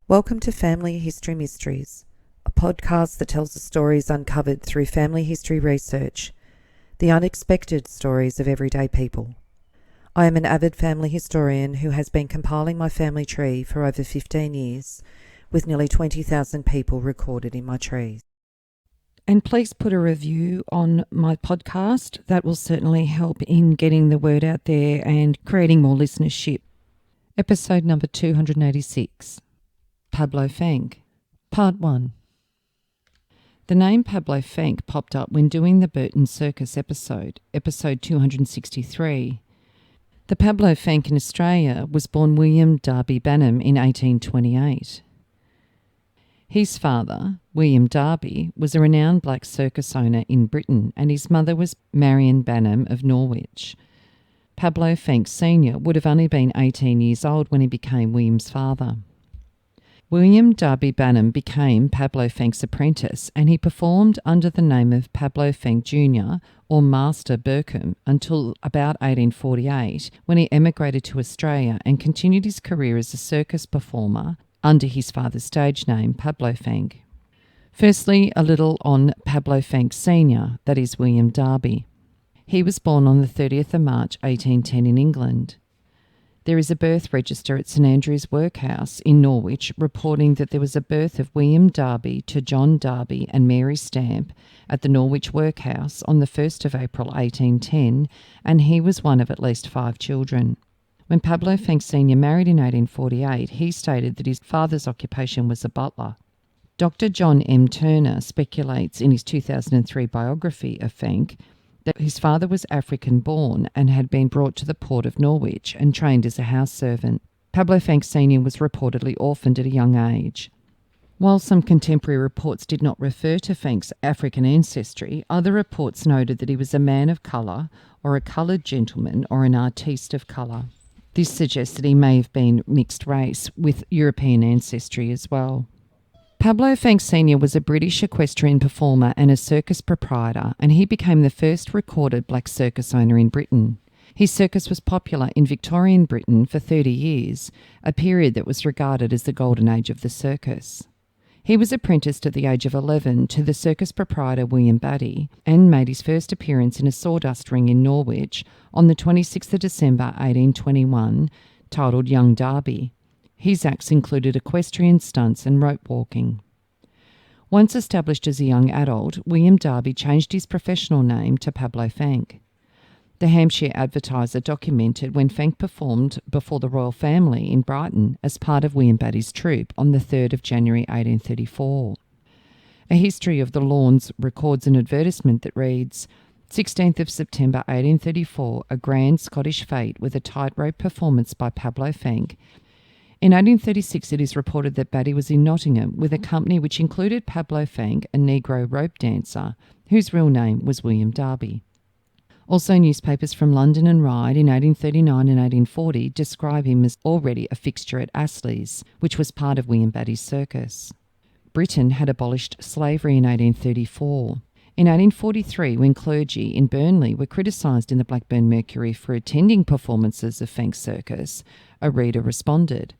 Welcome to Family History Mysteries, a podcast that tells the stories uncovered through family history research, the unexpected stories of everyday people. I am an avid family historian who has been compiling my family tree for over 15 years, with nearly 20,000 people recorded in my trees. And please put a review on my podcast. That will certainly help in getting the word out there and creating more listenership. Episode number 286. Pablo Fanque. Part 1. The name Pablo Fanque popped up when doing the Burton'sCircus episode 263. The Pablo Fanque in Australia was born William Darby Banham in 1828. His father, William Darby, was a renowned black circus owner in Britain, and his mother was Marion Banham of Norwich. Pablo Fanque Sr. would have only been 18 years old when he became William's father. William Darby Banham became Pablo Fanque's apprentice, and he performed under the name of Pablo Fanque Jr. or Master Burkham until about 1848, when he emigrated to Australia and continued his career as a circus performer under his father's stage name, Pablo Fanque. Firstly, a little on Pablo Fanque Sr., that is William Darby. He was born on the 30th of March 1810 in England. There is a birth register at St Andrew's Workhouse in Norwich reporting that there was a birth of William Darby to John Darby and Mary Stamp at the Norwich Workhouse on the 1st of April 1810, and he was one of at least 5 children. When Pablo Fanque Sr. married in 1848, he stated that his father's occupation was a butler. Dr. John M. Turner speculates in his 2003 biography of Fanque that his father was African-born and had been brought to the port of Norwich and trained as a house servant. Pablo Fanque Sr. was reportedly orphaned at a young age. While some contemporary reports did not refer to Fanque's African ancestry, other reports noted that he was a man of colour or a coloured gentleman or an artiste of colour. This suggests that he may have been mixed race with European ancestry as well. Pablo Fanque Sr. was a British equestrian performer and a circus proprietor, and he became the first recorded black circus owner in Britain. His circus was popular in Victorian Britain for 30 years, a period that was regarded as the golden age of the circus. He was apprenticed at the age of 11 to the circus proprietor William Darby and made his first appearance in a sawdust ring in Norwich on the 26th of December 1821, titled Young Darby. His acts included equestrian stunts and rope walking. Once established as a young adult, William Darby changed his professional name to Pablo Fanque. The Hampshire Advertiser documented when Fanque performed before the royal family in Brighton as part of William Darby's troupe on the 3rd of January 1834. A history of the Lawns records an advertisement that reads, 16th of September 1834, a grand Scottish fete with a tightrope performance by Pablo Fanque. In 1836, it is reported that Batty was in Nottingham with a company which included Pablo Fanque, a Negro rope dancer, whose real name was William Darby. Also, newspapers from London and Ryde in 1839 and 1840 describe him as already a fixture at Astley's, which was part of William Batty's circus. Britain had abolished slavery in 1834. In 1843, when clergy in Burnley were criticised in the Blackburn Mercury for attending performances of Fanque's circus, a reader responded,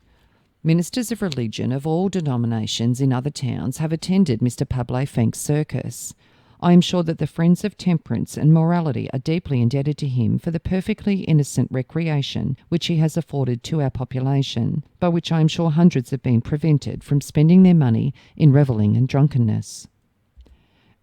"Ministers of religion of all denominations in other towns have attended Mr. Pablo Fanque's circus. I am sure that the friends of temperance and morality are deeply indebted to him for the perfectly innocent recreation which he has afforded to our population, by which I am sure hundreds have been prevented from spending their money in revelling and drunkenness."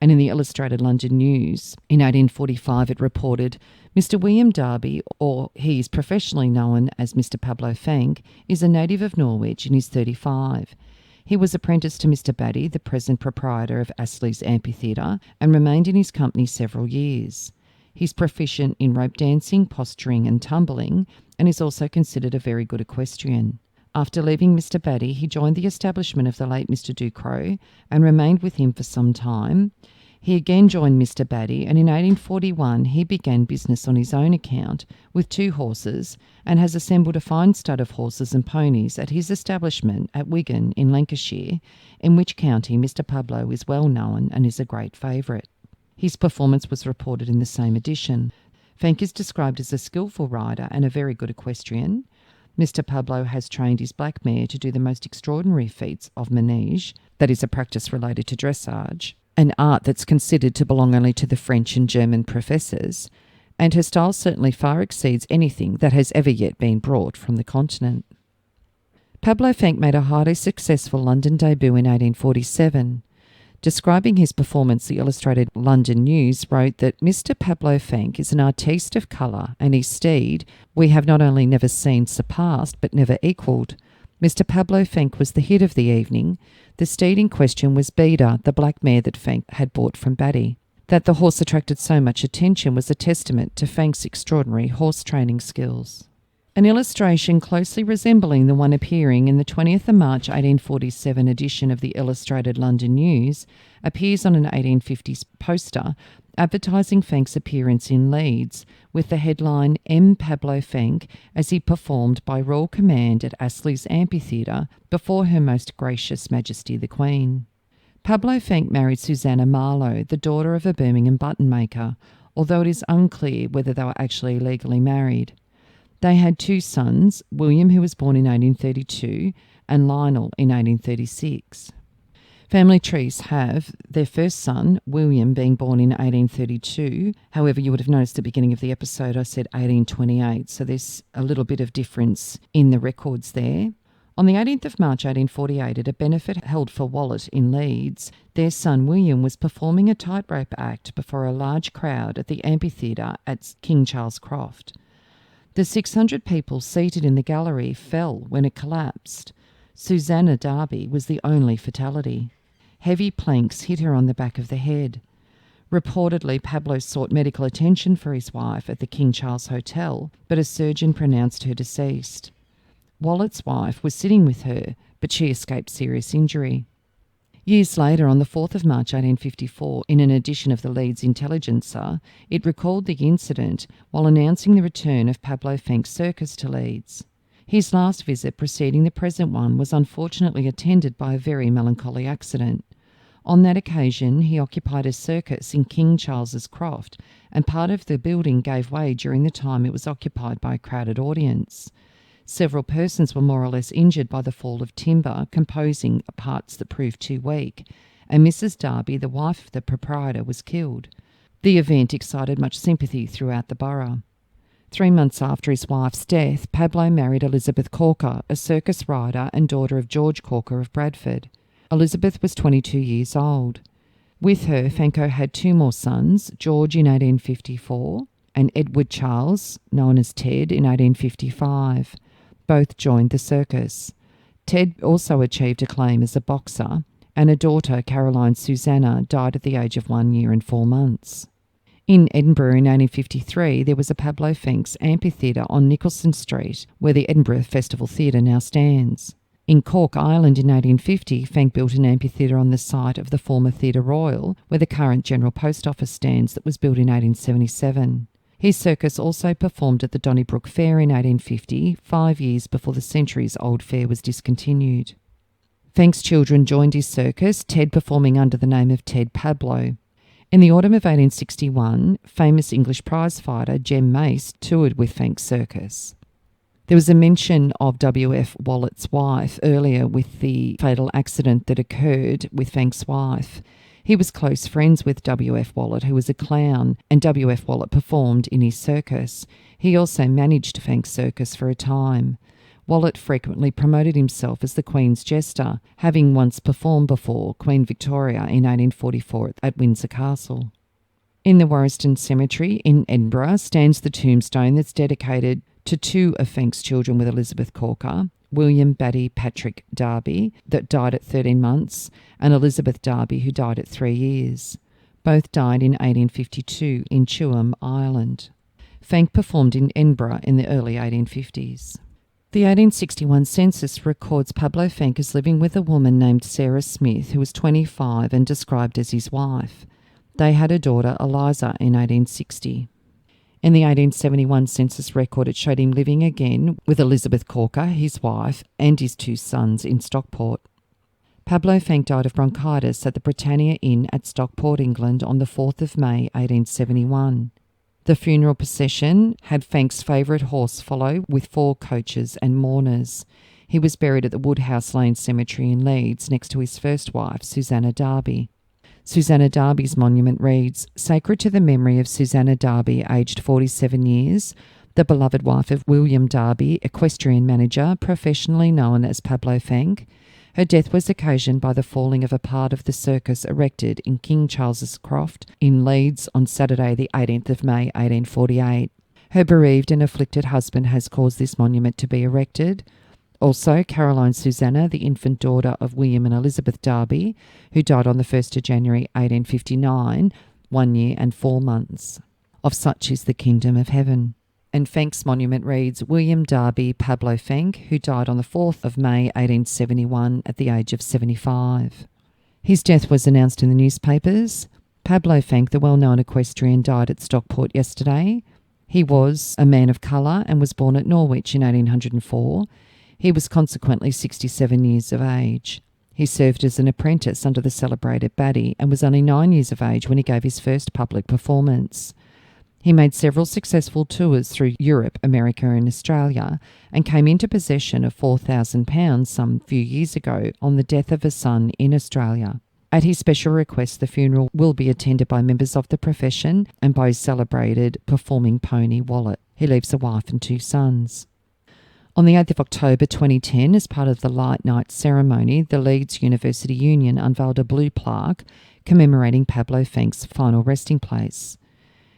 And in the Illustrated London News, in 1845, it reported, Mr. William Darby, or he is professionally known as Mr. Pablo Fanque, is a native of Norwich and is 35. He was apprenticed to Mr. Batty, the present proprietor of Astley's Amphitheatre, and remained in his company several years. He's proficient in rope dancing, posturing and tumbling, and is also considered a very good equestrian. After leaving Mr. Batty, he joined the establishment of the late Mr. Ducrot and remained with him for some time. He again joined Mr. Batty, and in 1841 he began business on his own account with 2 horses and has assembled a fine stud of horses and ponies at his establishment at Wigan in Lancashire, in which county Mr. Pablo is well known and is a great favourite. His performance was reported in the same edition. Fanque is described as a skillful rider and a very good equestrian. Mr. Pablo has trained his black mare to do the most extraordinary feats of manège, that is a practice related to dressage, an art that's considered to belong only to the French and German professors, and her style certainly far exceeds anything that has ever yet been brought from the continent. Pablo Fanque made a highly successful London debut in 1847. Describing his performance, the Illustrated London News wrote that Mr. Pablo Fanque is an artiste of colour, and his steed we have not only never seen surpassed but never equalled. Mr. Pablo Fanque was the hit of the evening. The steed in question was Beda, the black mare that Fanque had bought from Batty. That the horse attracted so much attention was a testament to Fanque's extraordinary horse training skills. An illustration closely resembling the one appearing in the 20th of March 1847 edition of the Illustrated London News appears on an 1850s poster advertising Fanque's appearance in Leeds, with the headline M. Pablo Fanque as he performed by royal command at Astley's Amphitheatre before Her Most Gracious Majesty the Queen. Pablo Fanque married Susanna Marlowe, the daughter of a Birmingham button maker, although it is unclear whether they were actually legally married. They had two sons, William, who was born in 1832, and Lionel in 1836. Family trees have their first son, William, being born in 1832. However, you would have noticed at the beginning of the episode I said 1828, so there's a little bit of difference in the records there. On the 18th of March 1848, at a benefit held for Wallet in Leeds, their son William was performing a tightrope act before a large crowd at the Amphitheatre at King Charles Croft. The 600 people seated in the gallery fell when it collapsed. Susanna Darby was the only fatality. Heavy planks hit her on the back of the head. Reportedly, Pablo sought medical attention for his wife at the King Charles Hotel, but a surgeon pronounced her deceased. Wallet's wife was sitting with her, but she escaped serious injury. Years later, on the 4th of March 1854, in an edition of the Leeds Intelligencer, it recalled the incident while announcing the return of Pablo Fanque's circus to Leeds. His last visit preceding the present one was unfortunately attended by a very melancholy accident. On that occasion, he occupied a circus in King Charles's Croft, and part of the building gave way during the time it was occupied by a crowded audience. Several persons were more or less injured by the fall of timber composing parts that proved too weak, and Mrs. Darby, the wife of the proprietor, was killed. The event excited much sympathy throughout the borough. 3 months after his wife's death, Pablo married Elizabeth Corker, a circus rider and daughter of George Corker of Bradford. Elizabeth was 22 years old. With her, Fanque had 2 more sons, George in 1854 and Edward Charles, known as Ted, in 1855. Both joined the circus. Ted also achieved acclaim as a boxer, and a daughter, Caroline Susanna, died at the age of 1 year and 4 months. In Edinburgh in 1853, there was a Pablo Fanque's Amphitheatre on Nicholson Street, where the Edinburgh Festival Theatre now stands. In Cork, Ireland in 1850, Fanque built an amphitheatre on the site of the former Theatre Royal, where the current General Post Office stands, that was built in 1877. His circus also performed at the Donnybrook Fair in 1850, 5 years before the centuries-old fair was discontinued. Fanque's children joined his circus, Ted performing under the name of Ted Pablo. In the autumn of 1861, famous English prizefighter Jem Mace toured with Fanque's circus. There was a mention of W.F. Wallet's wife earlier with the fatal accident that occurred with Fanque's wife. He was close friends with W.F. Wallet, who was a clown, and W.F. Wallet performed in his circus. He also managed Fanque's circus for a time. Wallet frequently promoted himself as the Queen's jester, having once performed before Queen Victoria in 1844 at Windsor Castle. In the Warriston Cemetery in Edinburgh stands the tombstone that's dedicated to 2 of Fanque's children with Elizabeth Corker, William Batty Patrick Darby, that died at 13 months, and Elizabeth Darby, who died at 3 years. Both died in 1852 in Chewham, Ireland. Fanque performed in Edinburgh in the early 1850s. The 1861 census records Pablo Fanque as living with a woman named Sarah Smith, who was 25 and described as his wife. They had a daughter, Eliza, in 1860. In the 1871 census record, it showed him living again with Elizabeth Corker, his wife, and his 2 sons in Stockport. Pablo Fanque died of bronchitis at the Britannia Inn at Stockport, England, on the 4th of May, 1871. The funeral procession had Fanque's favourite horse follow with 4 coaches and mourners. He was buried at the Woodhouse Lane Cemetery in Leeds next to his first wife, Susanna Darby. Susanna Darby's monument reads, "Sacred to the memory of Susanna Darby, aged 47 years, the beloved wife of William Darby, equestrian manager, professionally known as Pablo Fanque. Her death was occasioned by the falling of a part of the circus erected in King Charles's Croft in Leeds on Saturday the 18th of May 1848. Her bereaved and afflicted husband has caused this monument to be erected. Also, Caroline Susanna, the infant daughter of William and Elizabeth Darby, who died on the 1st of January 1859, 1 year and 4 months. Of such is the kingdom of heaven." And Fanque's monument reads, "William Darby Pablo Fanque, who died on the 4th of May 1871 at the age of 75. His death was announced in the newspapers. Pablo Fanque, the well-known equestrian, died at Stockport yesterday. He was a man of colour and was born at Norwich in 1804. He was consequently 67 years of age. He served as an apprentice under the celebrated Batty and was only 9 years of age when he gave his first public performance. He made several successful tours through Europe, America and Australia, and came into possession of £4,000 some few years ago on the death of a son in Australia. At his special request, the funeral will be attended by members of the profession and by his celebrated performing pony Wallet. He leaves a wife and 2 sons. On the 8th of October 2010, as part of the Light Night ceremony, the Leeds University Union unveiled a blue plaque commemorating Pablo Fanque's final resting place.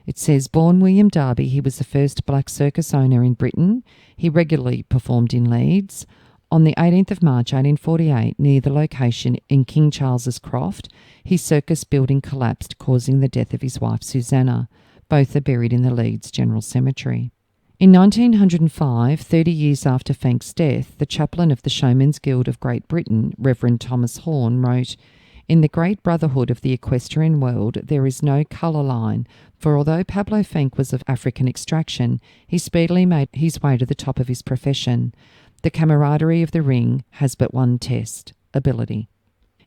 It says, "Born William Darby, he was the first black circus owner in Britain. He regularly performed in Leeds. On the 18th of March 1848, near the location in King Charles's Croft, his circus building collapsed, causing the death of his wife Susanna. Both are buried in the Leeds General Cemetery." In 1905, 30 years after Fanque's death, the chaplain of the Showmen's Guild of Great Britain, Reverend Thomas Horn, wrote, "In the great brotherhood of the equestrian world, there is no colour line, for although Pablo Fanque was of African extraction, he speedily made his way to the top of his profession. The camaraderie of the ring has but one test: ability."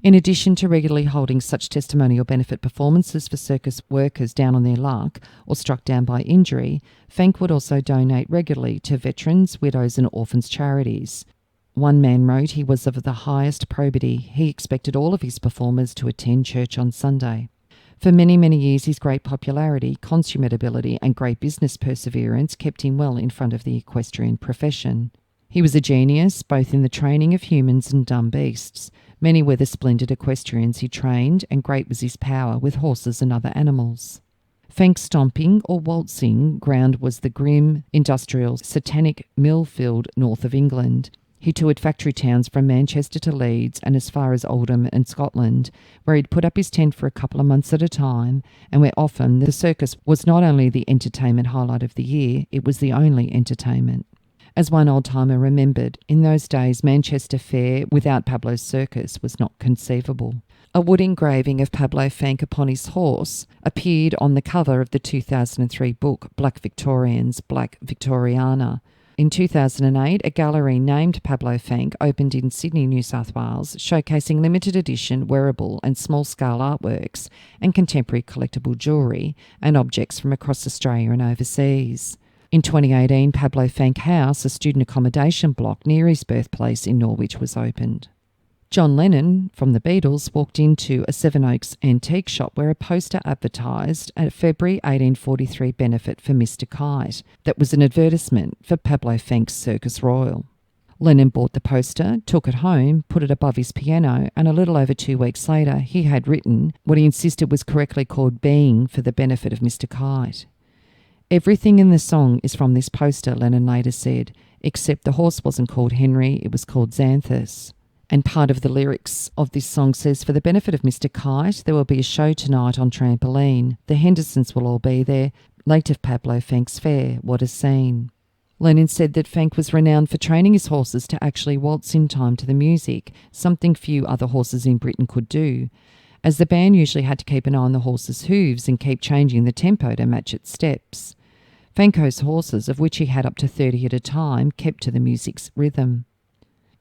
In addition to regularly holding such testimonial benefit performances for circus workers down on their luck or struck down by injury, Fanque would also donate regularly to veterans, widows and orphans charities. One man wrote he was of the highest probity. He expected all of his performers to attend church on Sunday. For many, many years, his great popularity, consummate ability and great business perseverance kept him well in front of the equestrian profession. He was a genius, both in the training of humans and dumb beasts. Many were the splendid equestrians he trained, and great was his power with horses and other animals. Fanque's stomping or waltzing ground was the grim, industrial, satanic mill field north of England. He toured factory towns from Manchester to Leeds and as far as Oldham and Scotland, where he'd put up his tent for a couple of months at a time, and where often the circus was not only the entertainment highlight of the year, it was the only entertainment. As one old-timer remembered, in those days Manchester Fair without Pablo's circus was not conceivable. A wood engraving of Pablo Fanque upon his horse appeared on the cover of the 2003 book Black Victorians, Black Victoriana. In 2008, a gallery named Pablo Fanque opened in Sydney, New South Wales, showcasing limited edition, wearable and small-scale artworks and contemporary collectible jewellery and objects from across Australia and overseas. In 2018, Pablo Fanque House, a student accommodation block near his birthplace in Norwich, was opened. John Lennon, from the Beatles, walked into a Sevenoaks antique shop where a poster advertised a February 1843 benefit for Mr. Kite that was an advertisement for Pablo Fanque's Circus Royal. Lennon bought the poster, took it home, put it above his piano, and a little over 2 weeks later he had written what he insisted was correctly called Being for the benefit of Mr. Kite. "Everything in the song is from this poster," Lennon later said, "except the horse wasn't called Henry, it was called Xanthus." And part of the lyrics of this song says, "For the benefit of Mr. Kite, there will be a show tonight on trampoline. The Hendersons will all be there. Late of Pablo Fanque's fair, what a scene." Lennon said that Fanque was renowned for training his horses to actually waltz in time to the music, something few other horses in Britain could do, as the band usually had to keep an eye on the horse's hooves and keep changing the tempo to match its steps. Fanque's horses, of which he had up to 30 at a time, kept to the music's rhythm.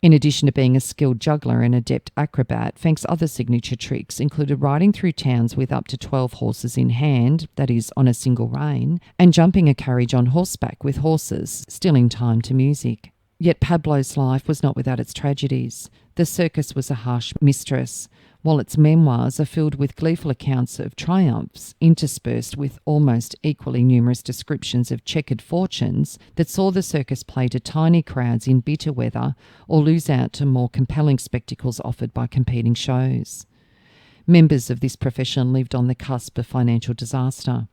In addition to being a skilled juggler and adept acrobat, Fanque's other signature tricks included riding through towns with up to 12 horses in hand, that is, on a single rein, and jumping a carriage on horseback with horses, stilling time to music. Yet Pablo's life was not without its tragedies. The circus was a harsh mistress, while its memoirs are filled with gleeful accounts of triumphs, interspersed with almost equally numerous descriptions of checkered fortunes that saw the circus play to tiny crowds in bitter weather or lose out to more compelling spectacles offered by competing shows. Members of this profession lived on the cusp of financial disaster.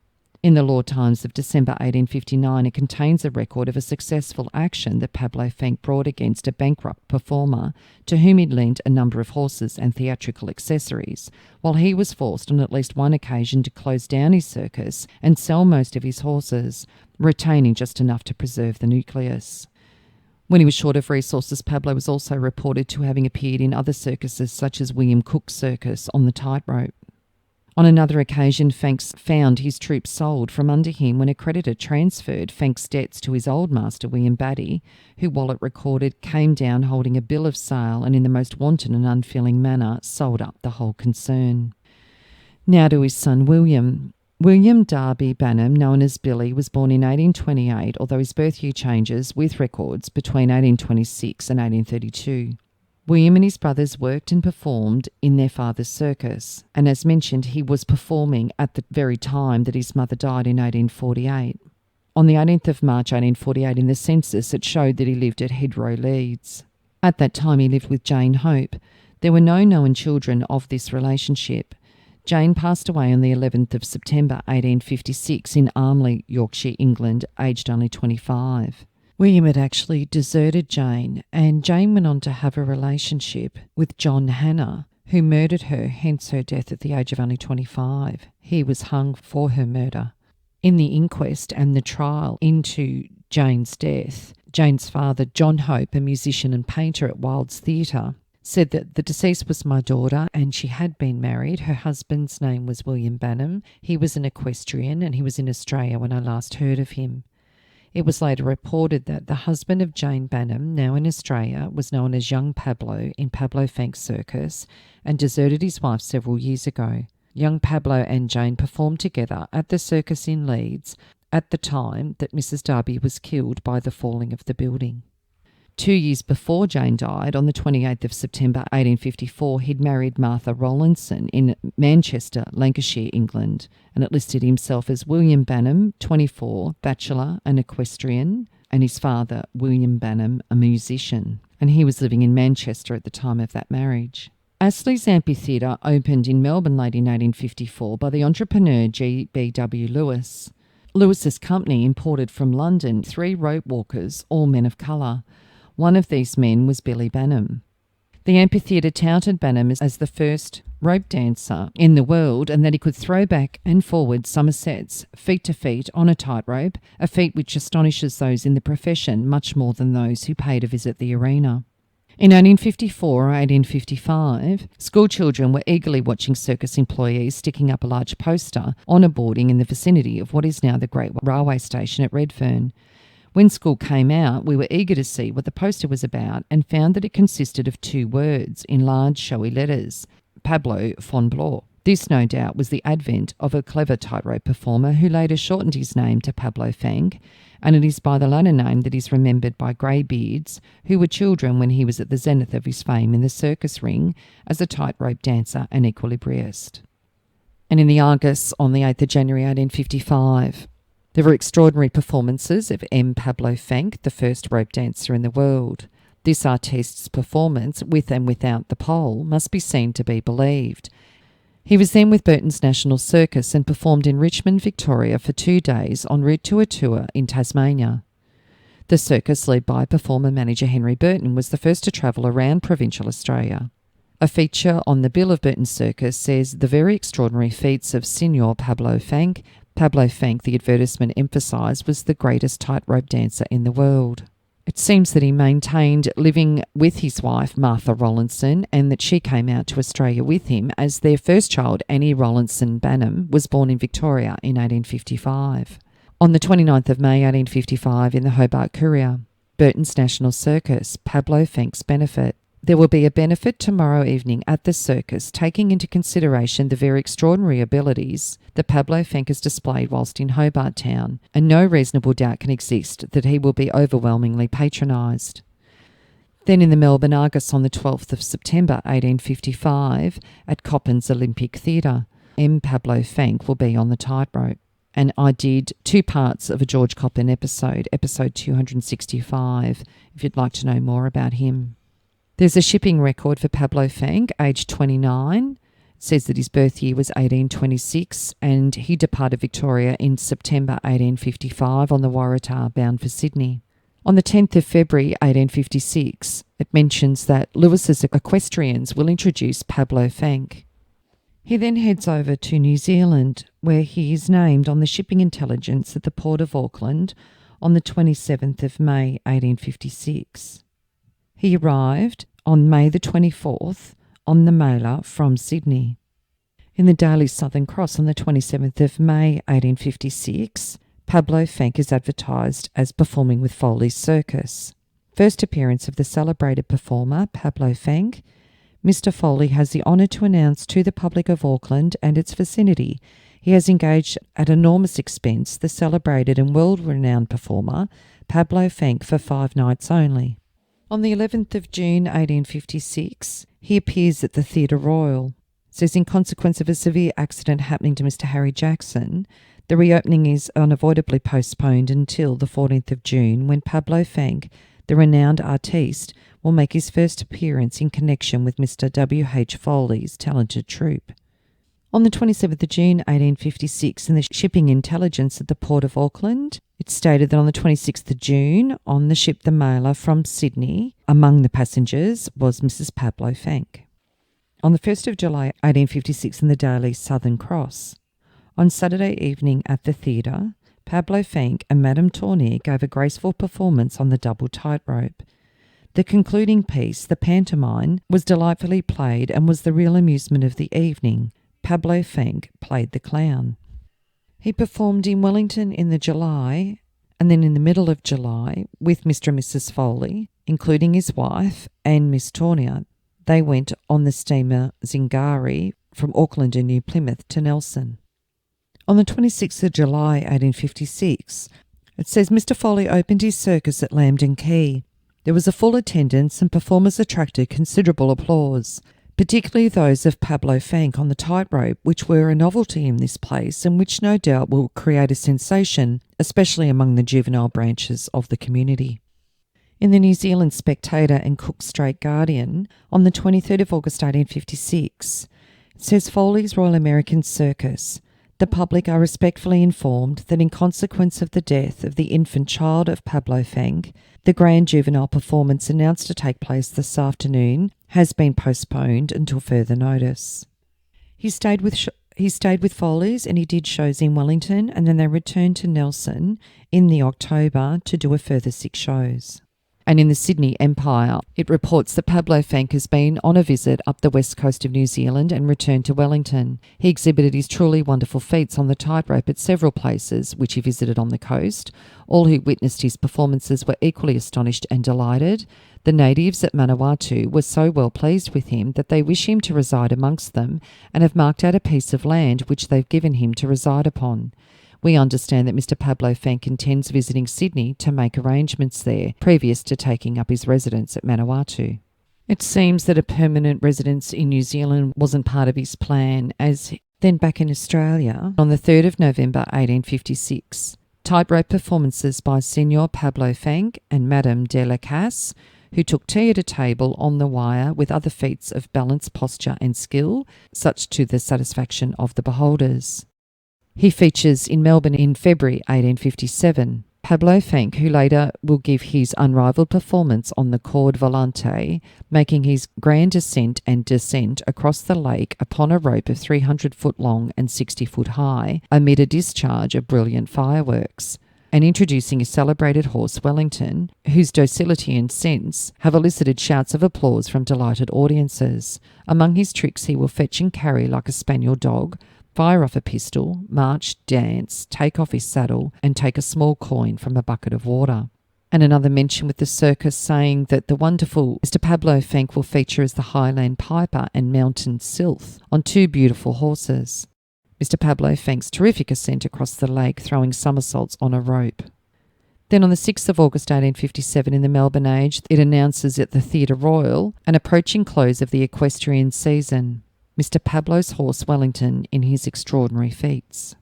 In the Law Times of December 1859, it contains a record of a successful action that Pablo Fanque brought against a bankrupt performer to whom he'd lent a number of horses and theatrical accessories, while he was forced on at least one occasion to close down his circus and sell most of his horses, retaining just enough to preserve the nucleus. When he was short of resources, Pablo was also reported to having appeared in other circuses such as William Cook's circus on the tightrope. On another occasion, Fanque found his troupe sold from under him when a creditor transferred Fanque's debts to his old master, William Darby, who, while it recorded, came down holding a bill of sale and in the most wanton and unfeeling manner sold up the whole concern. Now to his son William. William Darby Banham, known as Billy, was born in 1828, although his birth year changes with records between 1826 and 1832. William and his brothers worked and performed in their father's circus, and as mentioned, he was performing at the very time that his mother died in 1848. On the 18th of March 1848 in the census, it showed that he lived at Hedrow, Leeds. At that time he lived with Jane Hope. There were no known children of this relationship. Jane passed away on the 11th of September 1856 in Armley, Yorkshire, England, aged only 25. William had actually deserted Jane, and Jane went on to have a relationship with John Hannah, who murdered her, hence her death at the age of only 25. He was hung for her murder. In the inquest and the trial into Jane's death, Jane's father, John Hope, a musician and painter at Wilde's Theatre, said that the deceased was my daughter and she had been married. Her husband's name was William Banham. He was an equestrian and he was in Australia when I last heard of him. It was later reported that the husband of Jane Banham, now in Australia, was known as young Pablo in Pablo Fanque's circus and deserted his wife several years ago. Young Pablo and Jane performed together at the circus in Leeds at the time that Mrs. Darby was killed by the falling of the building. 2 years before Jane died, on the 28th of September 1854, he'd married Martha Rowlandson in Manchester, Lancashire, England, and it listed himself as William Banham, 24, bachelor and equestrian, and his father, William Banham, a musician. And he was living in Manchester at the time of that marriage. Astley's Amphitheatre opened in Melbourne late in 1854 by the entrepreneur GBW Lewis. Lewis's company imported from London 3 ropewalkers, all men of colour. One of these men was Billy Banham. The amphitheatre touted Banham as the first rope dancer in the world, and that he could throw back and forward somersets, feet to feet, on a tightrope, a feat which astonishes those in the profession much more than those who pay to visit the arena. In 1854 or 1855, school children were eagerly watching circus employees sticking up a large poster on a boarding in the vicinity of what is now the Great Railway Station at Redfern. When school came out, we were eager to see what the poster was about and found that it consisted of 2 words in large showy letters, Pablo Fanque. This, no doubt, was the advent of a clever tightrope performer who later shortened his name to Pablo Fanque, and it is by the latter name that he's remembered by greybeards who were children when he was at the zenith of his fame in the circus ring as a tightrope dancer and equilibrist. And in the Argus on the 8th of January 1855, there were extraordinary performances of M. Pablo Fanque, the first rope dancer in the world. This artiste's performance, with and without the pole, must be seen to be believed. He was then with Burton's National Circus and performed in Richmond, Victoria for 2 days en route to a tour in Tasmania. The circus, led by performer manager Henry Burton, was the first to travel around provincial Australia. A feature on the bill of Burton'sCircus says the very extraordinary feats of Signor Pablo Fanque. Pablo Fanque, the advertisement emphasised, was the greatest tightrope dancer in the world. It seems that he maintained living with his wife, Martha Rowlandson, and that she came out to Australia with him as their first child, Annie Rowlandson Banham, was born in Victoria in 1855. On the 29th of May 1855 in the Hobart Courier, Burton's National Circus, Pablo Fanque's benefit. There will be a benefit tomorrow evening at the circus, taking into consideration the very extraordinary abilities that Pablo Fanque has displayed whilst in Hobart Town, and no reasonable doubt can exist that he will be overwhelmingly patronised. Then in the Melbourne Argus on the 12th of September 1855 at Coppin's Olympic Theatre, Pablo Fanque will be on the tightrope. And I did 2 parts of a George Coppin episode 265, if you'd like to know more about him. There's a shipping record for Pablo Fanque, aged 29. It says that his birth year was 1826 and he departed Victoria in September 1855 on the Waratah bound for Sydney. On the 10th of February 1856, it mentions that Lewis's equestrians will introduce Pablo Fanque. He then heads over to New Zealand, where he is named on the shipping intelligence at the Port of Auckland on the 27th of May 1856. He arrived on May the 24th on the mailer from Sydney. In the Daily Southern Cross on the 27th of May 1856, Pablo Fanque is advertised as performing with Foley's Circus. First appearance of the celebrated performer, Pablo Fanque. Mr. Foley has the honour to announce to the public of Auckland and its vicinity he has engaged at enormous expense the celebrated and world-renowned performer, Pablo Fanque, for 5 nights only. On the 11th of June 1856, he appears at the Theatre Royal. It says, in consequence of a severe accident happening to Mr. Harry Jackson, the reopening is unavoidably postponed until the 14th of June, when Pablo Fanque, the renowned artiste, will make his first appearance in connection with Mr. W. H. Foley's talented troupe. On the 27th of June 1856, in the shipping intelligence at the Port of Auckland, it stated that on the 26th of June, on the ship the Mailer from Sydney, among the passengers was Mrs. Pablo Fanque. On the 1st of July 1856, in the Daily Southern Cross, on Saturday evening at the theatre, Pablo Fanque and Madame Tourneur gave a graceful performance on the double tightrope. The concluding piece, the pantomime, was delightfully played and was the real amusement of the evening. Pablo Fanque played the clown. He performed in Wellington in the July, and then in the middle of July, with Mr. and Mrs. Foley, including his wife and Miss Tourneur. They went on the steamer Zingari from Auckland and New Plymouth to Nelson. On the 26th of July 1856, it says Mr. Foley opened his circus at Lambton Quay. There was a full attendance and performers attracted considerable applause, particularly those of Pablo Fanque on the tightrope, which were a novelty in this place and which no doubt will create a sensation, especially among the juvenile branches of the community. In the New Zealand Spectator and Cook Strait Guardian, on the 23rd of August 1856, it says Foley's Royal American Circus. The public are respectfully informed that in consequence of the death of the infant child of Pablo Fanque, the grand juvenile performance announced to take place this afternoon has been postponed until further notice. He stayed with Foley's and he did shows in Wellington, and then they returned to Nelson in the October to do a further 6 shows. And in the Sydney Empire, it reports that Pablo Fanque has been on a visit up the west coast of New Zealand and returned to Wellington. He exhibited his truly wonderful feats on the tightrope at several places which he visited on the coast. All who witnessed his performances were equally astonished and delighted. The natives at Manawatu were so well pleased with him that they wish him to reside amongst them and have marked out a piece of land which they've given him to reside upon. We understand that Mr. Pablo Fanque intends visiting Sydney to make arrangements there, previous to taking up his residence at Manawatu. It seems that a permanent residence in New Zealand wasn't part of his plan, as then back in Australia, on the 3rd of November 1856, tightrope performances by Senor Pablo Fanque and Madame de la Casse, who took tea at a table on the wire with other feats of balance, posture and skill, such to the satisfaction of the beholders. He features in Melbourne in February 1857. Pablo Fanque, who later will give his unrivalled performance on the corde volante, making his grand ascent and descent across the lake upon a rope of 300 foot long and 60 foot high, amid a discharge of brilliant fireworks, and introducing his celebrated horse Wellington, whose docility and sense have elicited shouts of applause from delighted audiences. Among his tricks he will fetch and carry like a spaniel dog, fire off a pistol, march, dance, take off his saddle, and take a small coin from a bucket of water. And another mention with the circus saying that the wonderful Mr. Pablo Fanque will feature as the Highland Piper and Mountain Sylph on 2 beautiful horses. Mr. Pablo Fanque's terrific ascent across the lake, throwing somersaults on a rope. Then on the 6th of August 1857 in the Melbourne Age, it announces at the Theatre Royal an approaching close of the equestrian season. Mr. Pablo's horse Wellington in his extraordinary feats.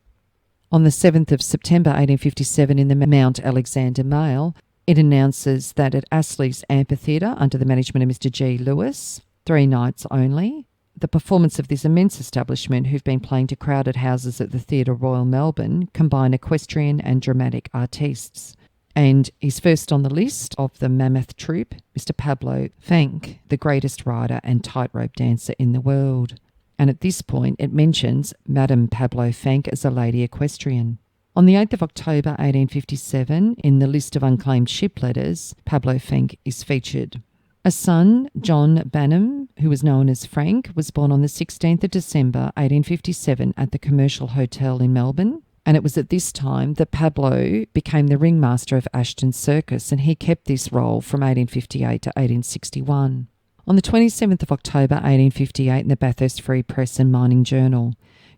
On the 7th of September 1857 in the Mount Alexander Mail, it announces that at Astley's Amphitheatre, under the management of Mr. G. Lewis, 3 nights only, the performance of this immense establishment, who've been playing to crowded houses at the Theatre Royal Melbourne, combine equestrian and dramatic artistes. And he's first on the list of the mammoth troupe, Mr. Pablo Fanque, the greatest rider and tightrope dancer in the world. And at this point, it mentions Madame Pablo Fanque as a lady equestrian. On the 8th of October 1857, in the list of unclaimed ship letters, Pablo Fanque is featured. A son, John Banham, who was known as Frank, was born on the 16th of December 1857 at the Commercial Hotel in Melbourne. And it was at this time that Pablo became the ringmaster of Ashton's Circus, and he kept this role from 1858 to 1861. On the 27th of October 1858 in the Bathurst Free Press and Mining Journal,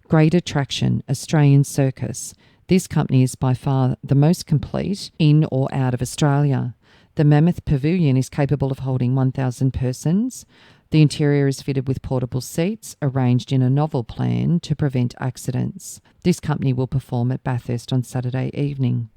Great Attraction, Australian Circus. This company is by far the most complete in or out of Australia. The Mammoth Pavilion is capable of holding 1,000 persons. The interior is fitted with portable seats, arranged in a novel plan to prevent accidents. This company will perform at Bathurst on Saturday evening.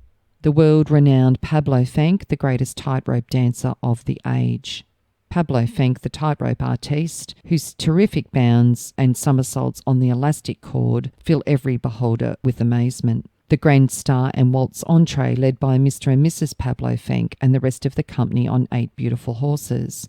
The world-renowned Pablo Fanque, the greatest tightrope dancer of the age. Pablo Fanque, the tightrope artiste, whose terrific bounds and somersaults on the elastic cord fill every beholder with amazement. The Grand Star and Waltz entree led by Mr. and Mrs. Pablo Fanque and the rest of the company on 8 beautiful horses.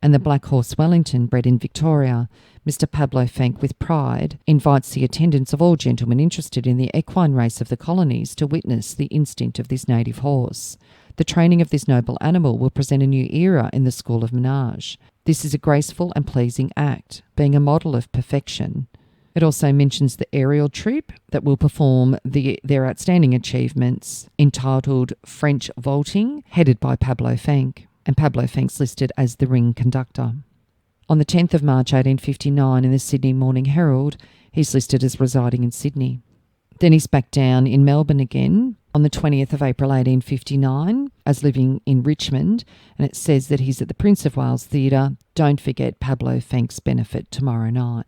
And the black horse Wellington, bred in Victoria, Mr. Pablo Fanque with pride invites the attendance of all gentlemen interested in the equine race of the colonies to witness the instinct of this native horse. The training of this noble animal will present a new era in the school of menage. This is a graceful and pleasing act, being a model of perfection. It also mentions the aerial troupe that will perform their outstanding achievements, entitled French Vaulting, headed by Pablo Fanque. And Pablo Fanque's listed as the ring conductor. On the 10th of March 1859 in the Sydney Morning Herald, he's listed as residing in Sydney. Then he's back down in Melbourne again on the 20th of April 1859 as living in Richmond, and it says that he's at the Prince of Wales Theatre. Don't forget Pablo Fanque's benefit tomorrow night.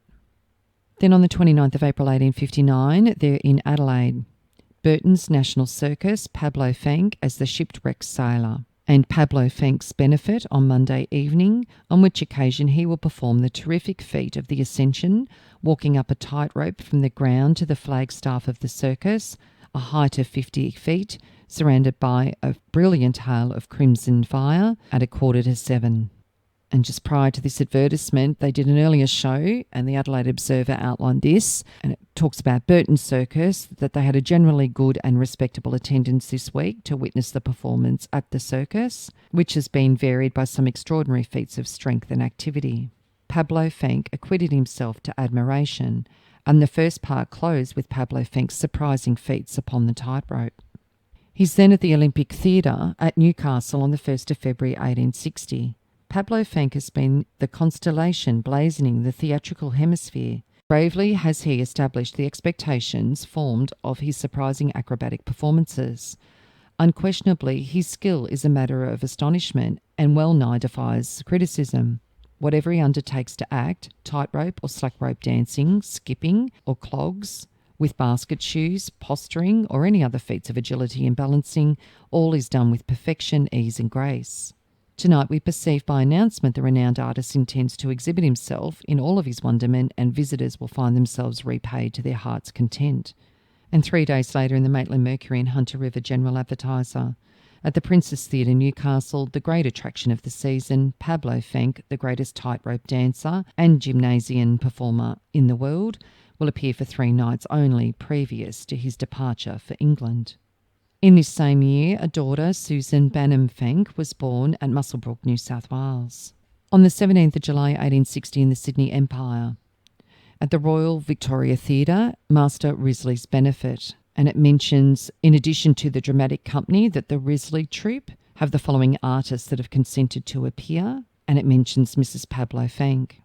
Then on the 29th of April 1859, they're in Adelaide. Burton's National Circus, Pablo Fanque as the shipwrecked sailor. And Pablo Fanque's benefit on Monday evening, on which occasion he will perform the terrific feat of the ascension, walking up a tightrope from the ground to the flagstaff of the circus, a height of 50 feet, surrounded by a brilliant hail of crimson fire at 6:45. And just prior to this advertisement, they did an earlier show, and the Adelaide Observer outlined this, and it talks about Burton'sCircus, that they had a generally good and respectable attendance this week to witness the performance at the circus, which has been varied by some extraordinary feats of strength and activity. Pablo Fanque acquitted himself to admiration, and the first part closed with Pablo Fanque's surprising feats upon the tightrope. He's then at the Olympic Theatre at Newcastle on the 1st of February 1860. Pablo Fanque has been the constellation blazoning the theatrical hemisphere. Bravely has he established the expectations formed of his surprising acrobatic performances. Unquestionably, his skill is a matter of astonishment and well nigh defies criticism. Whatever he undertakes to act, tightrope or slack rope dancing, skipping or clogs, with basket shoes, posturing or any other feats of agility and balancing, all is done with perfection, ease and grace. Tonight we perceive by announcement the renowned artist intends to exhibit himself in all of his wonderment, and visitors will find themselves repaid to their heart's content. And 3 days later in the Maitland Mercury and Hunter River General Advertiser, at the Princess Theatre, Newcastle, the great attraction of the season, Pablo Fanque, the greatest tightrope dancer and gymnasium performer in the world, will appear for 3 nights only previous to his departure for England. In this same year, a daughter, Susan Banham Fanque, was born at Muswellbrook, New South Wales. On the 17th of July 1860 in the Sydney Empire. At the Royal Victoria Theatre, Master Risley's benefit. And it mentions, in addition to the dramatic company, that the Risley troupe, have the following artists that have consented to appear, and it mentions Mrs. Pablo Fanque.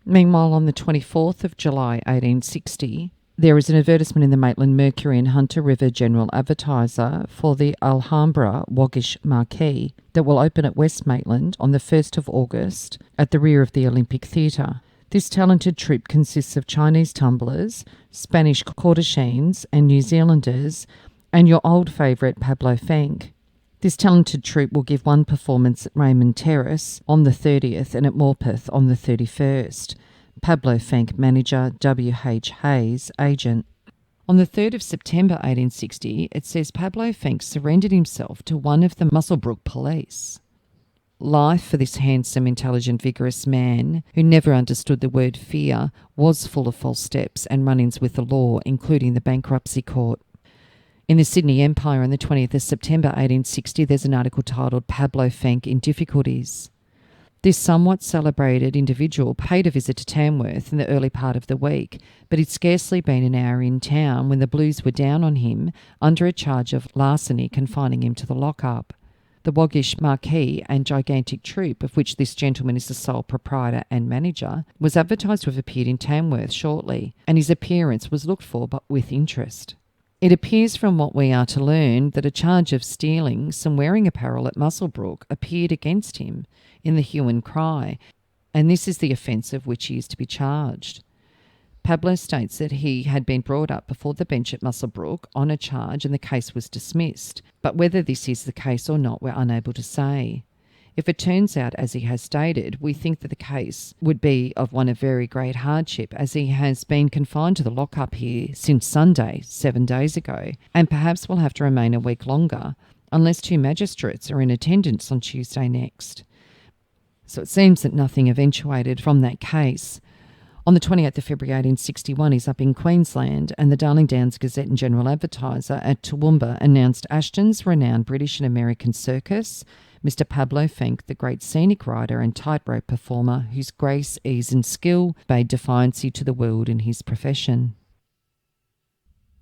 Meanwhile, on the 24th of July 1860, there is an advertisement in the Maitland Mercury and Hunter River General Advertiser for the Alhambra Waggish Marquee that will open at West Maitland on the 1st of August at the rear of the Olympic Theatre. This talented troupe consists of Chinese tumblers, Spanish courtesans and New Zealanders, and your old favourite Pablo Fanque. This talented troupe will give one performance at Raymond Terrace on the 30th and at Morpeth on the 31st. Pablo Fanque manager, W.H. Hayes agent. On the 3rd of September 1860, it says Pablo Fanque surrendered himself to one of the Muswellbrook police. Life for this handsome, intelligent, vigorous man, who never understood the word fear, was full of false steps and run-ins with the law, including the bankruptcy court. In the Sydney Empire on the 20th of September 1860, there's an article titled Pablo Fanque in Difficulties. This somewhat celebrated individual paid a visit to Tamworth in the early part of the week, but he'd scarcely been an hour in town when the blues were down on him under a charge of larceny, confining him to the lock-up. The Waggish Marquee and gigantic troupe, of which this gentleman is the sole proprietor and manager, was advertised to have appeared in Tamworth shortly, and his appearance was looked for but with interest. It appears from what we are to learn that a charge of stealing some wearing apparel at Muswellbrook appeared against him in the hue and cry, and this is the offence of which he is to be charged. Pablo states that he had been brought up before the bench at Muswellbrook on a charge and the case was dismissed, but whether this is the case or not we're unable to say. If it turns out as he has stated, we think that the case would be of one of very great hardship, as he has been confined to the lock-up here since Sunday, 7 days ago, and perhaps will have to remain a week longer, unless 2 magistrates are in attendance on Tuesday next. So it seems that nothing eventuated from that case. On the 28th of February 1861, he's up in Queensland, and the Darling Downs Gazette and General Advertiser at Toowoomba announced Ashton's renowned British and American circus, Mr. Pablo Fanque, the great scenic rider and tightrope performer, whose grace, ease and skill bade defiance to the world in his profession.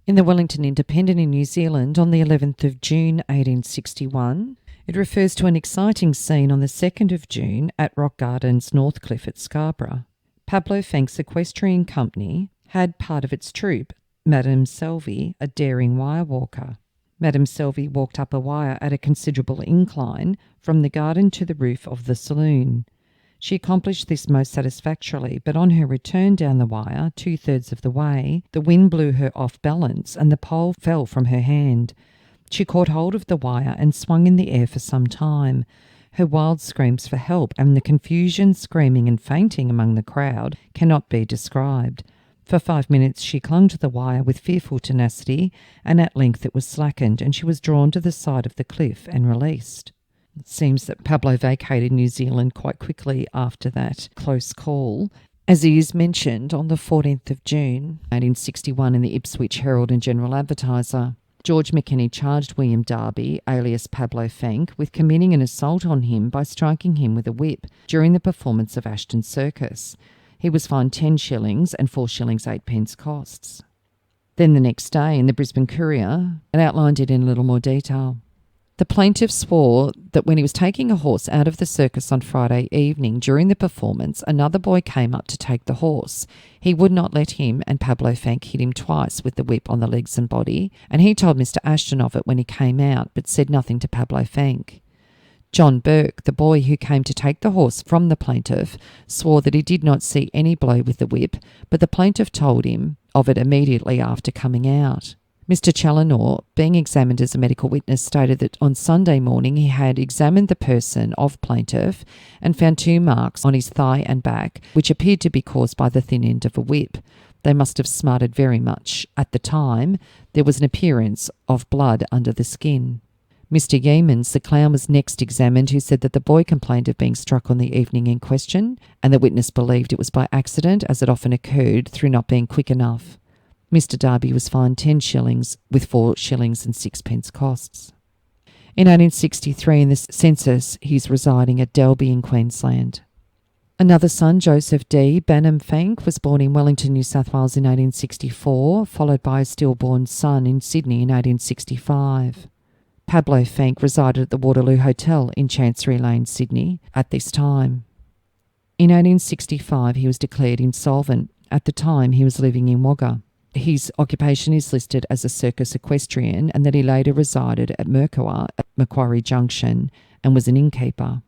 In the Wellington Independent in New Zealand on the 11th of June 1861, it refers to an exciting scene on the 2nd of June at Rock Gardens, Northcliffe at Scarborough. Pablo Fanque's equestrian company had part of its troupe, Madame Selby, a daring wire walker. Madame Selby walked up a wire at a considerable incline from the garden to the roof of the saloon. She accomplished this most satisfactorily, but on her return down the wire, 2/3 of the way, the wind blew her off balance and the pole fell from her hand. She caught hold of the wire and swung in the air for some time. Her wild screams for help and the confusion, screaming and fainting among the crowd cannot be described. For 5 minutes she clung to the wire with fearful tenacity, and at length it was slackened and she was drawn to the side of the cliff and released. It seems that Pablo vacated New Zealand quite quickly after that close call, as he is mentioned on the 14th of June 1861 in the Ipswich Herald and General Advertiser. George McKenny charged William Darby, alias Pablo Fanque, with committing an assault on him by striking him with a whip during the performance of Ashton's Circus. He was fined 10 shillings and 4 shillings 8 pence costs. Then the next day in the Brisbane Courier, it outlined it in a little more detail. The plaintiff swore that when he was taking a horse out of the circus on Friday evening during the performance, another boy came up to take the horse. He would not let him, and Pablo Fanque hit him twice with the whip on the legs and body, and he told Mr. Ashton of it when he came out, but said nothing to Pablo Fanque. John Burke, the boy who came to take the horse from the plaintiff, swore that he did not see any blow with the whip, but the plaintiff told him of it immediately after coming out. Mr. Challinor, being examined as a medical witness, stated that on Sunday morning he had examined the person of plaintiff and found 2 marks on his thigh and back, which appeared to be caused by the thin end of a whip. They must have smarted very much. At the time, there was an appearance of blood under the skin. Mr. Yeamans, the clown, was next examined, who said that the boy complained of being struck on the evening in question, and the witness believed it was by accident, as it often occurred through not being quick enough. Mr. Darby was fined 10 shillings with 4 shillings and 6 pence costs. In 1863, in the census, he's residing at Dalby in Queensland. Another son, Joseph D. Banham Fanque, was born in Wellington, New South Wales in 1864, followed by a stillborn son in Sydney in 1865. Pablo Fanque resided at the Waterloo Hotel in Chancery Lane, Sydney, at this time. In 1865, he was declared insolvent. At the time, he was living in Wagga. His occupation is listed as a circus equestrian, and that he later resided at Mercoa at Macquarie Junction and was an innkeeper.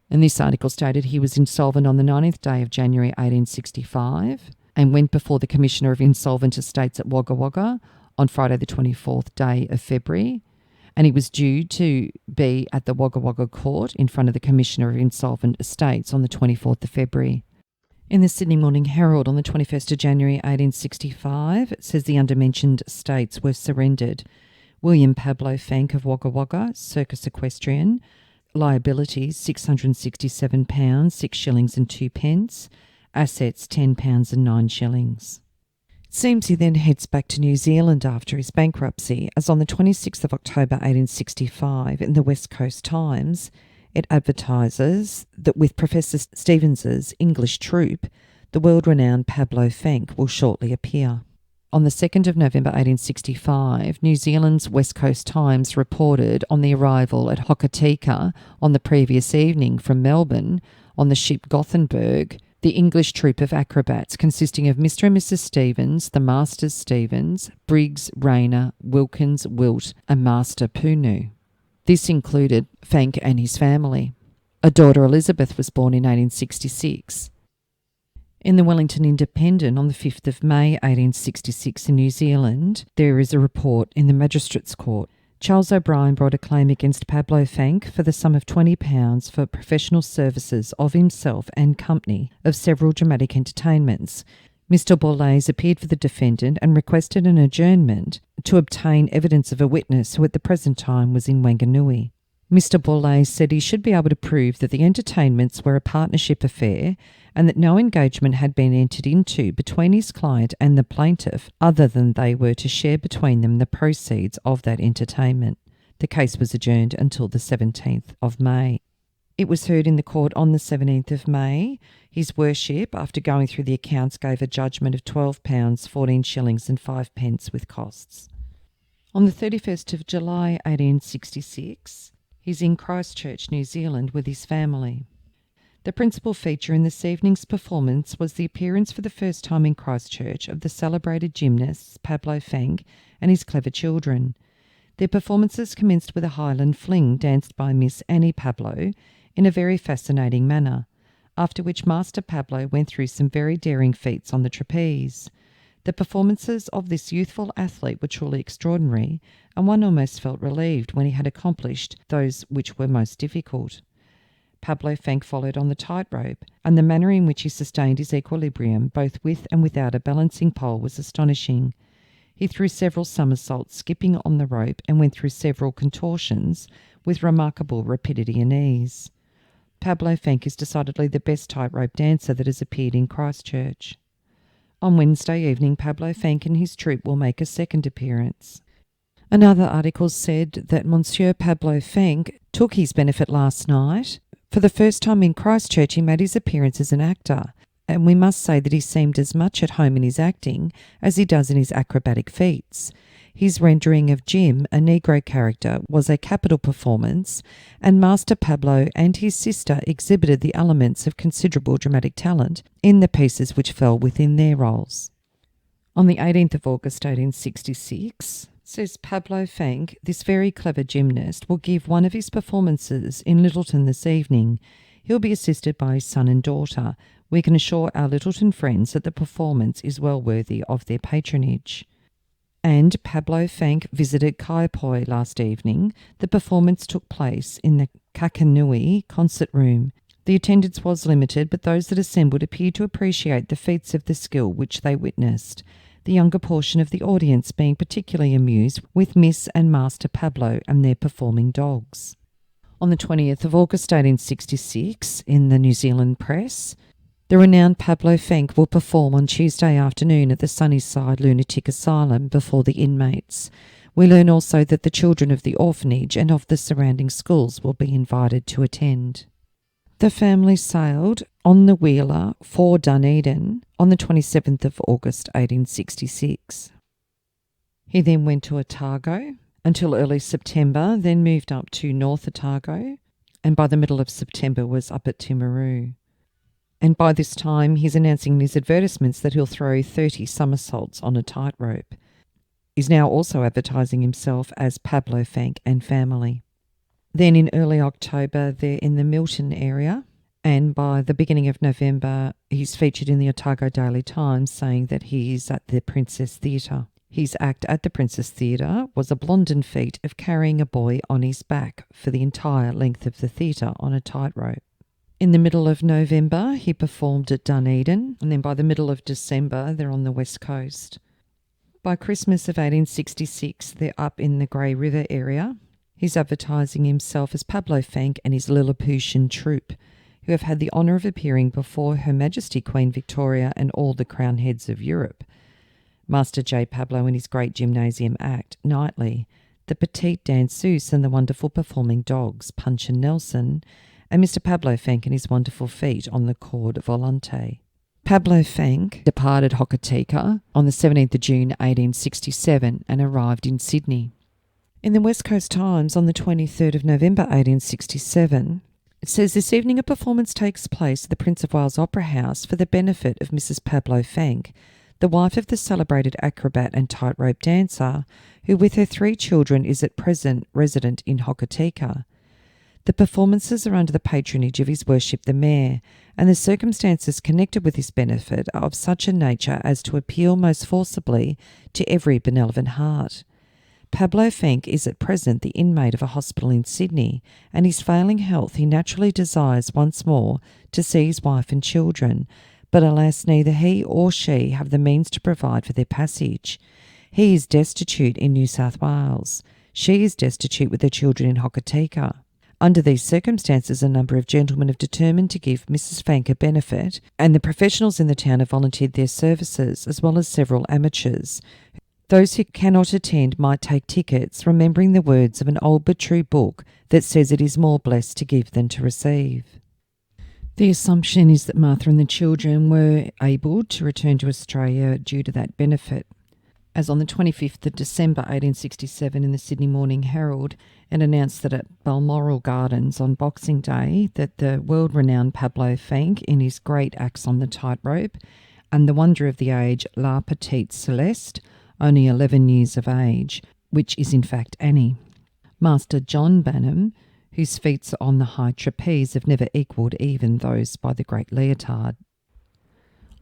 And this article stated he was insolvent on the 19th day of January 1865 and went before the Commissioner of Insolvent Estates at Wagga Wagga on Friday the 24th day of February, and he was due to be at the Wagga Wagga Court in front of the Commissioner of Insolvent Estates on the 24th of February. In the Sydney Morning Herald on the 21st of January 1865, it says the undermentioned estates were surrendered. William Pablo Fanque of Wagga Wagga, circus equestrian, liabilities £667, 6 shillings and 2 pence, assets £10 and 9 shillings. It seems he then heads back to New Zealand after his bankruptcy, as on the 26th of October 1865 in the West Coast Times, it advertises that with Professor Stevens's English troupe, the world-renowned Pablo Fanque will shortly appear. On the 2nd of November 1865, New Zealand's West Coast Times reported on the arrival at Hokitika on the previous evening from Melbourne on the ship Gothenburg, the English troupe of acrobats consisting of Mr. and Mrs. Stevens, the Masters Stevens, Briggs, Rayner, Wilkins, Wilt and Master Punu. This included Fanque and his family. A daughter, Elizabeth, was born in 1866. In the Wellington Independent on the 5th of May 1866 in New Zealand, there is a report in the Magistrates' Court. Charles O'Brien brought a claim against Pablo Fanque for the sum of £20 for professional services of himself and company of several dramatic entertainments. Mr. Borlase appeared for the defendant and requested an adjournment to obtain evidence of a witness who at the present time was in Wanganui. Mr. Borlase said he should be able to prove that the entertainments were a partnership affair and that no engagement had been entered into between his client and the plaintiff other than they were to share between them the proceeds of that entertainment. The case was adjourned until the 17th of May. It was heard in the court on the 17th of May. His worship, after going through the accounts, gave a judgment of £12, 14 shillings and 5 pence with costs. On the 31st of July 1866, he's in Christchurch, New Zealand, with his family. The principal feature in this evening's performance was the appearance for the first time in Christchurch of the celebrated gymnasts Pablo Fanque and his clever children. Their performances commenced with a Highland fling danced by Miss Annie Pablo in a very fascinating manner, after which Master Pablo went through some very daring feats on the trapeze. The performances of this youthful athlete were truly extraordinary, and one almost felt relieved when he had accomplished those which were most difficult. Pablo Fanque followed on the tightrope, and the manner in which he sustained his equilibrium, both with and without a balancing pole, was astonishing. He threw several somersaults, skipping on the rope, and went through several contortions with remarkable rapidity and ease. Pablo Fanque is decidedly the best tightrope dancer that has appeared in Christchurch. On Wednesday evening, Pablo Fanque and his troupe will make a second appearance. Another article said that Monsieur Pablo Fanque took his benefit last night. For the first time in Christchurch, he made his appearance as an actor, and we must say that he seemed as much at home in his acting as he does in his acrobatic feats. His rendering of Jim, a Negro character, was a capital performance, and Master Pablo and his sister exhibited the elements of considerable dramatic talent in the pieces which fell within their roles. On the 18th of August 1866, says Pablo Fanque, this very clever gymnast will give one of his performances in Littleton this evening. He'll be assisted by his son and daughter. We can assure our Littleton friends that the performance is well worthy of their patronage. And Pablo Fanque visited Kaiapoi last evening. The performance took place in the Kakanui concert room. The attendance was limited, but those that assembled appeared to appreciate the feats of the skill which they witnessed, the younger portion of the audience being particularly amused with Miss and Master Pablo and their performing dogs. On the 20th of August 1866, in the New Zealand Press, the renowned Pablo Fanque will perform on Tuesday afternoon at the Sunnyside Lunatic Asylum before the inmates. We learn also that the children of the orphanage and of the surrounding schools will be invited to attend. The family sailed on the Wheeler for Dunedin on the 27th of August 1866. He then went to Otago until early September, then moved up to North Otago, and by the middle of September was up at Timaru. And by this time, he's announcing in his advertisements that he'll throw 30 somersaults on a tightrope. He's now also advertising himself as Pablo Fanque and family. Then in early October, they're in the Milton area, and by the beginning of November, he's featured in the Otago Daily Times saying that he is at the Princess Theatre. His act at the Princess Theatre was a Blondin feat of carrying a boy on his back for the entire length of the theatre on a tightrope. In the middle of November, he performed at Dunedin, and then by the middle of December, they're on the West Coast. By Christmas of 1866, they're up in the Grey River area. He's advertising himself as Pablo Fanque and his Lilliputian troupe, who have had the honour of appearing before Her Majesty Queen Victoria and all the crown heads of Europe. Master J. Pablo in his great gymnasium act, Nightly, the Petite Danseuse and the wonderful performing dogs, Punch and Nelson, and Mr. Pablo Fanque and his wonderful feat on the cord volante. Pablo Fanque departed Hokitika on the 17th of June 1867 and arrived in Sydney. In the West Coast Times on the 23rd of November 1867, it says, "This evening a performance takes place at the Prince of Wales Opera House for the benefit of Mrs. Pablo Fanque, the wife of the celebrated acrobat and tightrope dancer, who with her 3 children is at present resident in Hokitika. The performances are under the patronage of His Worship the Mayor, and the circumstances connected with this benefit are of such a nature as to appeal most forcibly to every benevolent heart. Pablo Fanque is at present the inmate of a hospital in Sydney, and his failing health he naturally desires once more to see his wife and children, but alas, neither he or she have the means to provide for their passage. He is destitute in New South Wales. She is destitute with her children in Hokitika. Under these circumstances, a number of gentlemen have determined to give Mrs. Fanque a benefit, and the professionals in the town have volunteered their services, as well as several amateurs. Those who cannot attend might take tickets, remembering the words of an old but true book that says it is more blessed to give than to receive." The assumption is that Martha and the children were able to return to Australia due to that benefit. As on the 25th of December 1867 in the Sydney Morning Herald, it announced that at Balmoral Gardens on Boxing Day that the world-renowned Pablo Fanque in his great acts on the tightrope and the wonder of the age La Petite Celeste, only 11 years of age, which is in fact Annie. Master John Banham, whose feats on the high trapeze have never equalled even those by the great Leotard.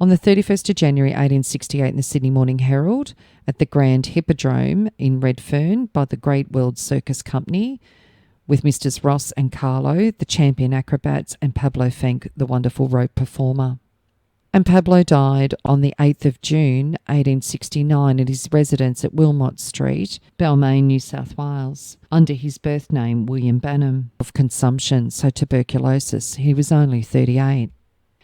On the 31st of January 1868 in the Sydney Morning Herald, at the Grand Hippodrome in Redfern by the Great World Circus Company, with Misters Ross and Carlo, the champion acrobats, and Pablo Fanque, the wonderful rope performer. And Pablo died on the 8th of June 1869 at his residence at Wilmot Street, Balmain, New South Wales, under his birth name William Banham, of consumption, so tuberculosis. He was only 38.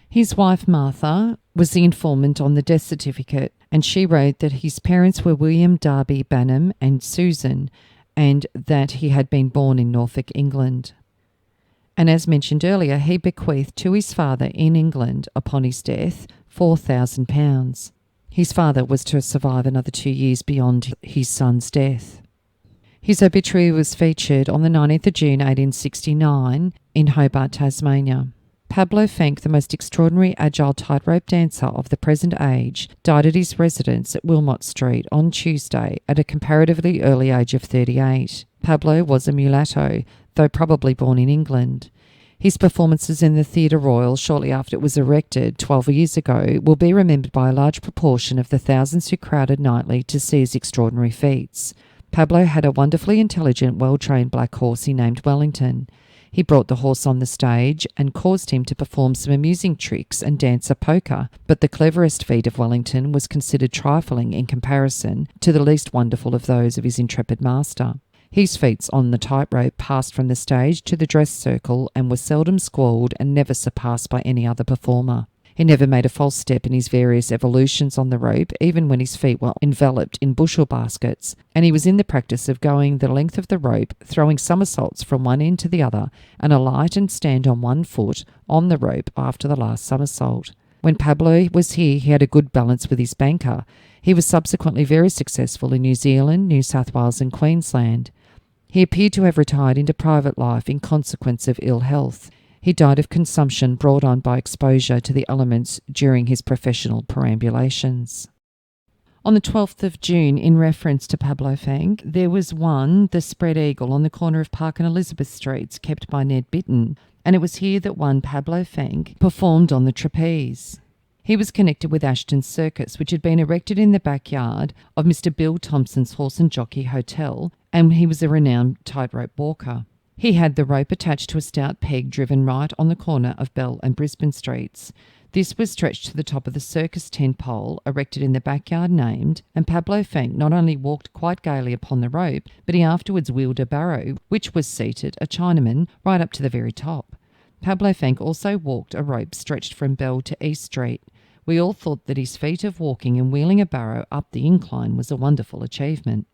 His wife Martha was the informant on the death certificate, and she wrote that his parents were William Darby Banham and Susan, and that he had been born in Norfolk, England. And as mentioned earlier, he bequeathed to his father in England, upon his death, £4,000. His father was to survive another 2 years beyond his son's death. His obituary was featured on the 19th of June 1869 in Hobart, Tasmania. Pablo Fanque, the most extraordinary agile tightrope dancer of the present age, died at his residence at Wilmot Street on Tuesday at a comparatively early age of 38. Pablo was a mulatto, though probably born in England. His performances in the Theatre Royal shortly after it was erected 12 years ago will be remembered by a large proportion of the thousands who crowded nightly to see his extraordinary feats. Pablo had a wonderfully intelligent, well-trained black horse he named Wellington. He brought the horse on the stage and caused him to perform some amusing tricks and dance a polka, but the cleverest feat of Wellington was considered trifling in comparison to the least wonderful of those of his intrepid master. His feats on the tightrope passed from the stage to the dress circle and were seldom squalled and never surpassed by any other performer. He never made a false step in his various evolutions on the rope, even when his feet were enveloped in bushel baskets, and he was in the practice of going the length of the rope, throwing somersaults from one end to the other, and alight and stand on one foot on the rope after the last somersault. When Pablo was here, he had a good balance with his banker. He was subsequently very successful in New Zealand, New South Wales and Queensland. He appeared to have retired into private life in consequence of ill health. He died of consumption brought on by exposure to the elements during his professional perambulations. On the 12th of June, in reference to Pablo Fanque, there was the Spread Eagle, on the corner of Park and Elizabeth Streets, kept by Ned Bitton, and it was here that one Pablo Fanque performed on the trapeze. He was connected with Ashton's Circus, which had been erected in the backyard of Mr. Bill Thompson's Horse and Jockey Hotel, and he was a renowned tightrope walker. He had the rope attached to a stout peg driven right on the corner of Bell and Brisbane Streets. This was stretched to the top of the circus tent pole erected in the backyard named, and Pablo Fanque not only walked quite gaily upon the rope, but he afterwards wheeled a barrow, which was seated, a Chinaman, right up to the very top. Pablo Fanque also walked a rope stretched from Bell to East Street. We all thought that his feat of walking and wheeling a barrow up the incline was a wonderful achievement.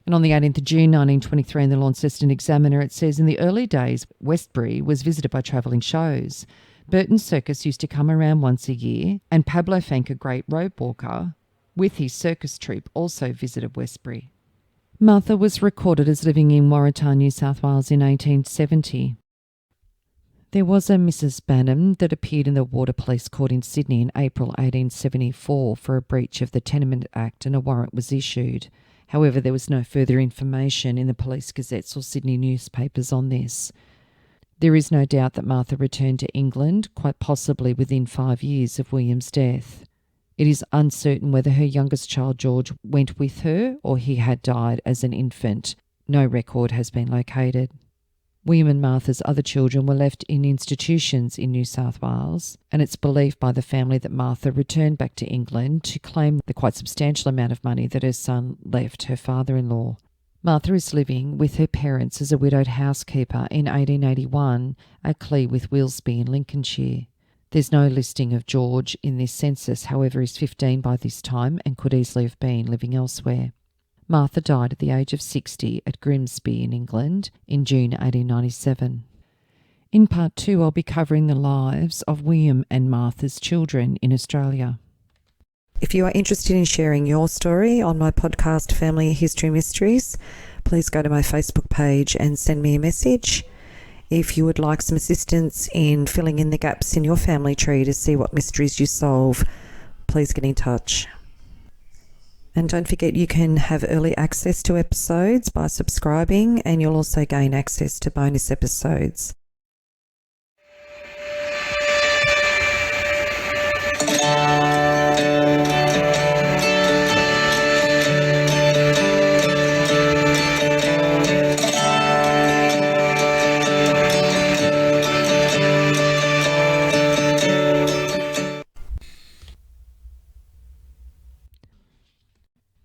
And on the 18th of June 1923 in the Launceston Examiner, it says, in the early days, Westbury was visited by travelling shows. Burton'sCircus used to come around once a year, and Pablo Fanque, a great rope walker, with his circus troupe, also visited Westbury. Martha was recorded as living in Waratah, New South Wales in 1870. There was a Mrs. Banham that appeared in the Water Police Court in Sydney in April 1874 for a breach of the Tenement Act, and a warrant was issued. However, there was no further information in the police gazettes or Sydney newspapers on this. There is no doubt that Martha returned to England, quite possibly within 5 years of William's death. It is uncertain whether her youngest child George went with her or he had died as an infant. No record has been located. William and Martha's other children were left in institutions in New South Wales, and it's believed by the family that Martha returned back to England to claim the quite substantial amount of money that her son left her father-in-law. Martha is living with her parents as a widowed housekeeper in 1881 at Clee with Willesby in Lincolnshire. There's no listing of George in this census, however he's 15 by this time and could easily have been living elsewhere. Martha died at the age of 60 at Grimsby in England in June 1897. In part 2, I'll be covering the lives of William and Martha's children in Australia. If you are interested in sharing your story on my podcast Family History Mysteries, please go to my Facebook page and send me a message. If you would like some assistance in filling in the gaps in your family tree to see what mysteries you solve, please get in touch. And don't forget, you can have early access to episodes by subscribing, and you'll also gain access to bonus episodes.